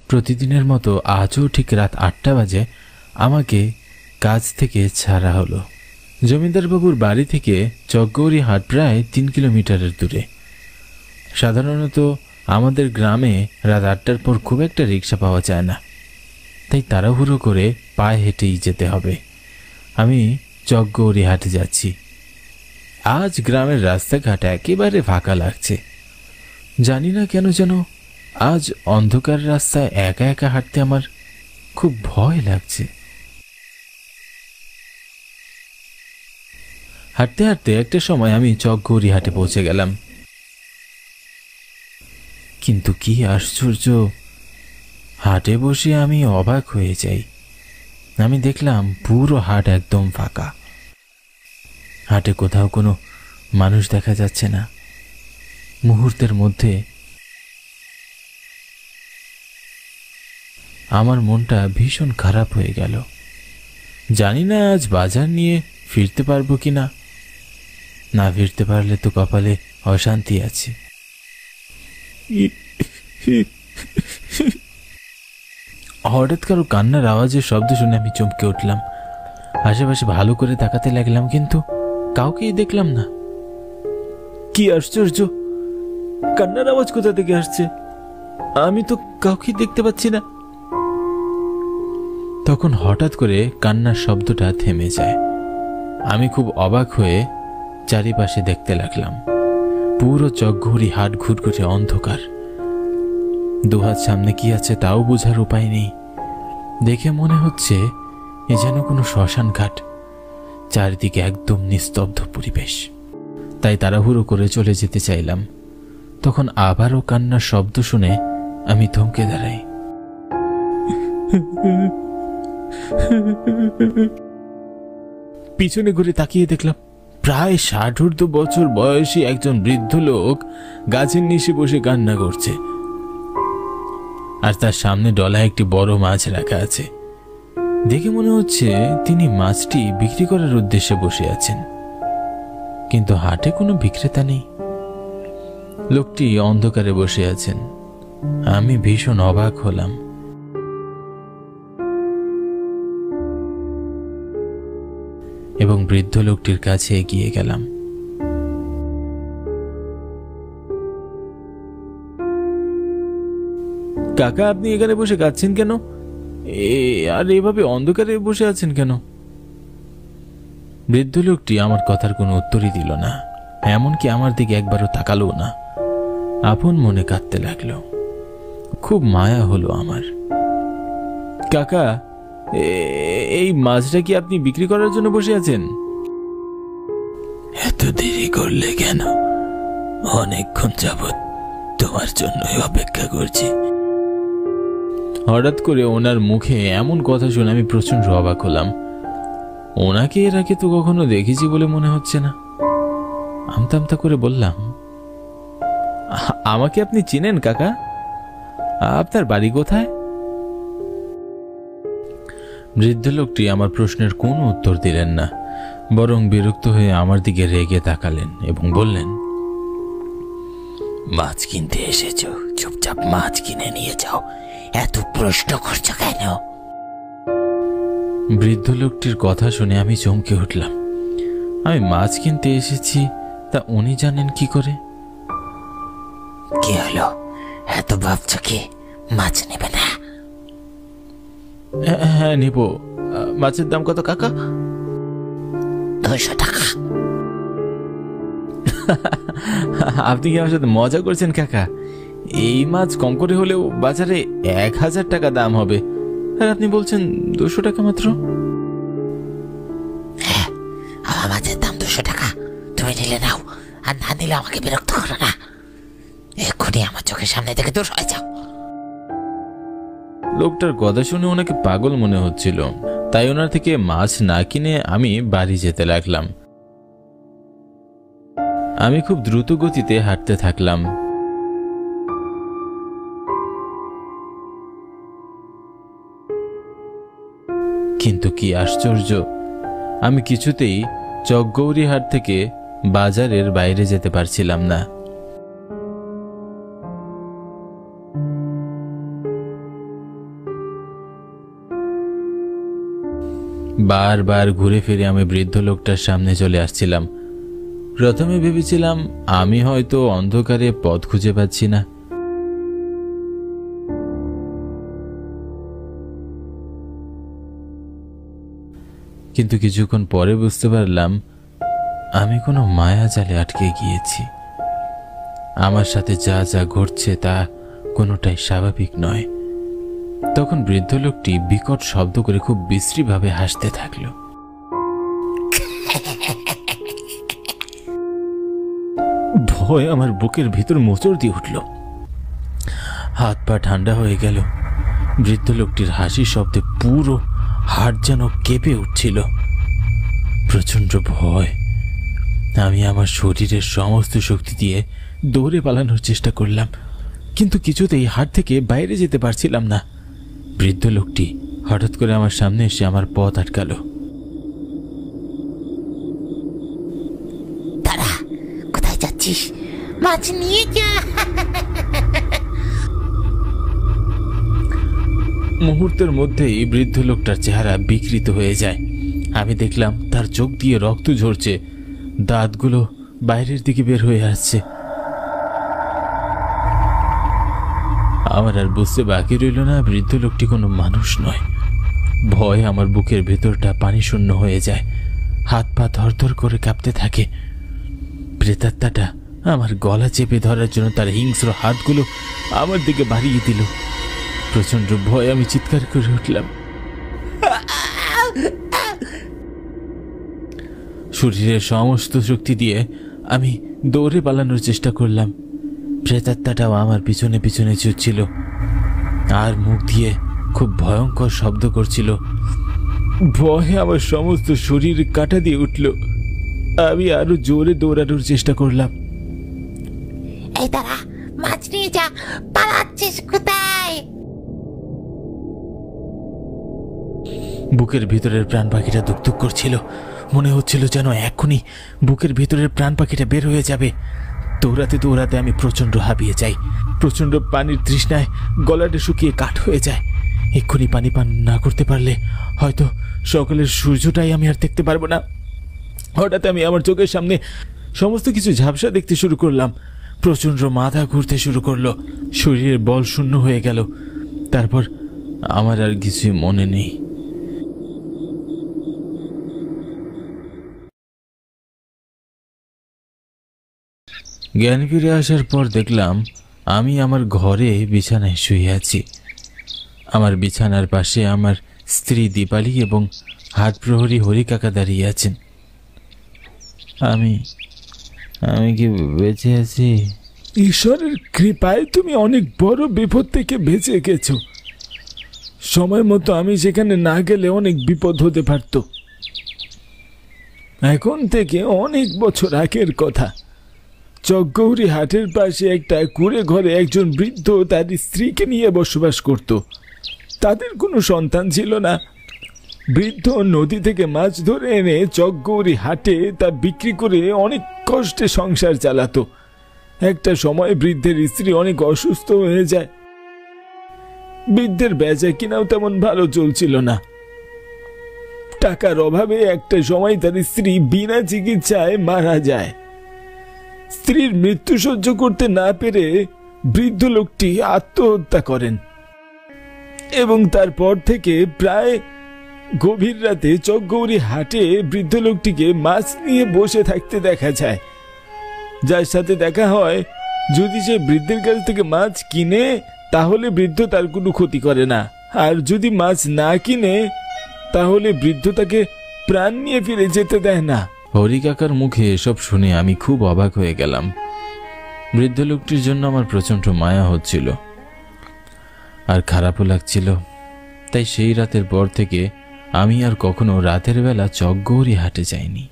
প্রতিদিনের মতো আজও ঠিক রাত 8টা বাজে আমাকে কাজ থেকে ছাড়া হলো। জমিদারবাবুর বাড়ি থেকে চকগৌরী হাট প্রায় 3 কিলোমিটারের দূরে। সাধারণত আমাদের গ্রামে রাত 8টার পর খুব একটা রিক্সা পাওয়া যায় না, তাই তাড়াহুড়ো করে পায়ে হেঁটেই যেতে হবে। আমি চকগৌরী হাটে যাচ্ছি। আজ গ্রামের রাস্তাঘাট একেবারে ফাঁকা লাগছে। জানি না কেন যেন আজ অন্ধকার রাস্তায় একা একা হাঁটতে আমার খুব ভয় লাগছে। হাঁটতে হাঁটতে একটা সময় আমি চকগৌরী হাটে পৌঁছে গেলাম। কিন্তু কি আশ্চর্য, হাটে বসে আমি অবাক হয়ে যাই। আমি দেখলাম পুরো হাট একদম ফাঁকা। হাটে কোথাও কোনো মানুষ দেখা যাচ্ছে না। মুহূর্তের মধ্যে আমার মনটা ভীষণ খারাপ হয়ে গেল। জানি না আজ বাজার নিয়ে ফিরতে পারবো কিনা। না ফিরতে পারলে তো কপালে অশান্তি আছে। হঠাৎ কারো কান্নার আওয়াজের শব্দ শুনে আমি চমকে উঠলাম। আশেপাশে ভালো করে তাকাতে লাগলাম, কিন্তু কাউকেই দেখলাম না। কি আশ্চর্য, কান্নার আওয়াজ কোথা থেকে আসছে? আমি তো কাউকে দেখতে পাচ্ছি না। তখন হঠাৎ করে কান্নার শব্দটা থেমে যায়। আমি খুব অবাক হয়ে চারিপাশে দেখতে লাগলাম। পুরো চকগৌরী হাট ঘুটঘুটে অন্ধকার। দুহাত সামনে কি আছে তাও বোঝার উপায় নেই। দেখে মনে হচ্ছে এ যেন কোনো শ্মশান ঘাট। চারিদিকে একদম নিস্তব্ধ পরিবেশ। তাই তাড়াহুড়ো করে চলে যেতে চাইলাম। তখন আবারও কান্নার শব্দ শুনে আমি থমকে দাঁড়াই। পিছনে ঘুরে তাকিয়ে দেখলাম প্রায় 60 বছর বয়সী একজন বৃদ্ধ লোক গাছের নিচে বসে কান্না করছে, আর তার সামনে ডলা একটি বড় মাছ রাখা আছে। দেখে মনে হচ্ছে তিনি মাছটি বিক্রি করার উদ্দেশ্যে বসে আছেন, কিন্তু হাটে কোনো বিক্রেতা নেই। লোকটি অন্ধকারে বসে আছেন। আমি ভীষণ অবাক হলাম। এবং বৃদ্ধ লোকটির কাছে এগিয়ে গেলাম। কাকা, আপনি এখানে বসে কাঁদছেন কেন? আর এভাবে অন্ধকারে বসে আছেন কেন? বৃদ্ধ লোকটি আমার কথার কোনো উত্তরই দিল না, এমনকি আমার দিকে একবারও তাকালো না। আপন মনে কাঁদতে লাগলো। খুব মায়া হলো আমার। কাকা, এই মাছটা কি আপনি বিক্রি করার জন্য বসে আছেন? এত দেরি করলে কেন? অনেকক্ষণ যাবত তোমার জন্যই অপেক্ষা করছি। হঠাৎ করে ওনার মুখে এমন কথা শুনে আমি প্রচন্ড অবাক হলাম। ওনাকে এর আগে তো কখনো দেখেছি বলে মনে হচ্ছে না। আমতা আমতা করে বললাম, আমাকে আপনি চিনেন কাকা? আপনার বাড়ি কোথায়? বৃদ্ধ লোকটি আমার প্রশ্নের কোনো উত্তর দিলেন না, বরং বিরক্ত হয়ে আমার দিকে রেগে তাকালেন এবং বললেন, মাছ কিনতে এসেছো, চুপচাপ মাছ কিনে নিয়ে যাও, এত প্রশ্ন করছো কেন? বৃদ্ধ লোকটির কথা শুনে আমি চমকে উঠলাম। আমি মাছ কিনতে এসেছি তা উনি জানেন কি করে? কি হলো, এত ভাবছো কি মাছ নেবে না? হ্যাঁ নিব। মাছের দাম কত কাকা? 200 টাকা। আপনি কি আমার সাথে মজা করছেন কাকা? এই মাছ কম করে হলেও বাজারে 1000 টাকা দাম হবে, আর আপনি বলছেন 200 টাকা মাত্র? হ্যাঁ, আমার মাছের দাম 200 টাকা। তুমি নিলে নাও, আর না নিলে আমাকে বিরক্ত করো না। এক্ষুনি আমার চোখের সামনে থেকে দূর হয়ে যাও। লোকটার কথা শুনে ওনাকে পাগল মনে হচ্ছিল, তাই ওনার থেকে মাছ না কিনে আমি বাড়ি যেতে লাগলাম। আমি খুব দ্রুত গতিতে হাঁটতে থাকলাম। কিন্তু কি আশ্চর্য, আমি কিছুতেই চকগৌরী হাট থেকে বাজারের বাইরে যেতে পারছিলাম না। বারবার ঘুরে ফিরে আমি বৃদ্ধ লোকটার সামনে চলে আসছিলাম। প্রথমে ভেবেছিলাম আমি হয়তো অন্ধকারে পথ খুঁজে পাচ্ছি না। কিন্তু কিছুক্ষণ পরে বুঝতে পারলাম আমি কোনো মায়াজালে আটকে গিয়েছি। আমার সাথে যা যা ঘটছে তা কোনোটাই স্বাভাবিক নয়। তখন বৃদ্ধ লোকটি বিকট শব্দ করে খুব বিশ্রীভাবে হাসতে থাকলো। ভয় আমার বুকের ভিতর মোচড় দিয়ে উঠল, হাত পা ঠান্ডা হয়ে গেল। বৃদ্ধ লোকটির হাসির শব্দে পুরো হাড় যেন কেঁপে উঠছিল। প্রচন্ড ভয়। আমি আমার শরীরের সমস্ত শক্তি দিয়ে দৌড়ে পালানোর চেষ্টা করলাম, কিন্তু কিছুতেই হাট থেকে বাইরে যেতে পারছিলাম না। বৃদ্ধ লোকটি হঠাৎ করে আমার সামনে এসে আমার পথ আটকালো। দাঁড়া, কোথায় যাচ্ছিস? মাছ নিয়ে যা। মুহূর্তের মধ্যেই বৃদ্ধ লোকটার চেহারা বিকৃত হয়ে যায়। আমি দেখলাম তার চোখ দিয়ে রক্ত ঝরছে, দাঁতগুলো বাইরের দিকে বের হয়ে আসছে। আমার আর বুঝতে বাকি রইল না বৃদ্ধ লোকটি কোনো মানুষ নয়। ভয়ে আমার বুকের ভেতরটা পানি শূন্য হয়ে যায়, হাত পা ধরধর করে কাঁপতে থাকে। প্রেতাত্মাটা আমার গলা চেপে ধরার জন্য তার হিংস্র হাতগুলো আমার দিকে বাড়িয়ে দিল। প্রচন্ড ভয় আমি চিৎকার করে উঠলাম। শরীরের সমস্ত শক্তি দিয়ে আমি দৌড়ে পালানোর চেষ্টা করলাম। প্রেতাত্মাটাও আমার পিছনে পিছনে ছুটছিল আর মুখ দিয়ে খুব ভয়ঙ্কর শব্দ করছিল। ভয়ে আমার সমস্ত শরীর কাটা দিয়ে উঠল। আমি আরো জোরে দৌড়ানোর চেষ্টা করলাম। এই দাঁড়া, মাছ নিয়ে যা। পালাচ্ছিস কোথায়? বুকের ভিতরের প্রাণ পাখিটা দুকদুক করছিল। মনে হচ্ছিল যেন এখনই বুকের ভিতরের প্রাণ পাখিটা বের হয়ে যাবে। দৌড়াতে দৌড়াতে আমি প্রচন্ড হাঁপিয়ে যাই। প্রচন্ড পানির তৃষ্ণায় গলাটা শুকিয়ে কাঠ হয়ে যায়। এক্ষুনি পানি পান না করতে পারলে হয়তো সকালের সূর্যটাই আমি আর দেখতে পারবো না। হঠাৎ আমি আমার চোখের সামনে সমস্ত কিছু ঝাপসা দেখতে শুরু করলাম। প্রচন্ড মাথা ঘুরতে শুরু করলো, শরীরের বল শূন্য হয়ে গেল। তারপর আমার আর কিছুই মনে নেই। জ্ঞান ফিরে আসার পর দেখলাম আমি আমার ঘরে বিছানায় শুয়ে আছি। আমার বিছানার পাশে আমার স্ত্রী দীপালি এবং হাট প্রহরী হরি কাকা দাঁড়িয়ে আছেন। আমি আমি কি বেঁচে আছি? ঈশ্বরের কৃপায় তুমি অনেক বড় বিপদ থেকে বেঁচে গেছো। সময় মতো আমি সেখানে না গেলে অনেক বিপদ হতে পারত। এখন থেকে অনেক বছর আগের কথা। চকগৌরী হাটের পাশে একটা কুঁড়ে ঘরে একজন বৃদ্ধ তার স্ত্রীকে নিয়ে বসবাস করত। তাদের কোনো সন্তান ছিল না। বৃদ্ধ নদী থেকে মাছ ধরে এনে চকগৌরী হাটে তা বিক্রি করে অনেক কষ্টে সংসার চালাতো। একটা সময় বৃদ্ধের স্ত্রী অনেক অসুস্থ হয়ে যায়। বৃদ্ধের বেচা কিনাও তেমন ভালো চলছিল না। টাকার অভাবে একটা সময় তার স্ত্রী বিনা চিকিৎসায় মারা যায়। স্ত্রীর মৃত্যু সহ্য করতে না পেরে বৃদ্ধ লোকটি আত্মহত্যা করেন এবং তারপর থেকে প্রায় গভীর রাতে চকগৌরী হাটে বৃদ্ধ লোকটিকে মাছ নিয়ে বসে থাকতে দেখা যায়। যার সাথে দেখা হয়, যদি সে বৃদ্ধের কাছ থেকে মাছ কিনে তাহলে বৃদ্ধ তার কোনো ক্ষতি করে না, আর যদি মাছ না কিনে তাহলে বৃদ্ধ তাকে প্রাণ নিয়ে ফিরে যেতে দেয় না। হরি কাকার মুখে এসব শুনে আমি খুব অবাক হয়ে গেলাম। বৃদ্ধ লোকটির জন্য আমার প্রচন্ড মায়া হচ্ছিল আর খারাপও লাগছিল। তাই সেই রাতের পর থেকে আমি আর কখনো রাতের বেলা চকগৌরী হাটে যাইনি।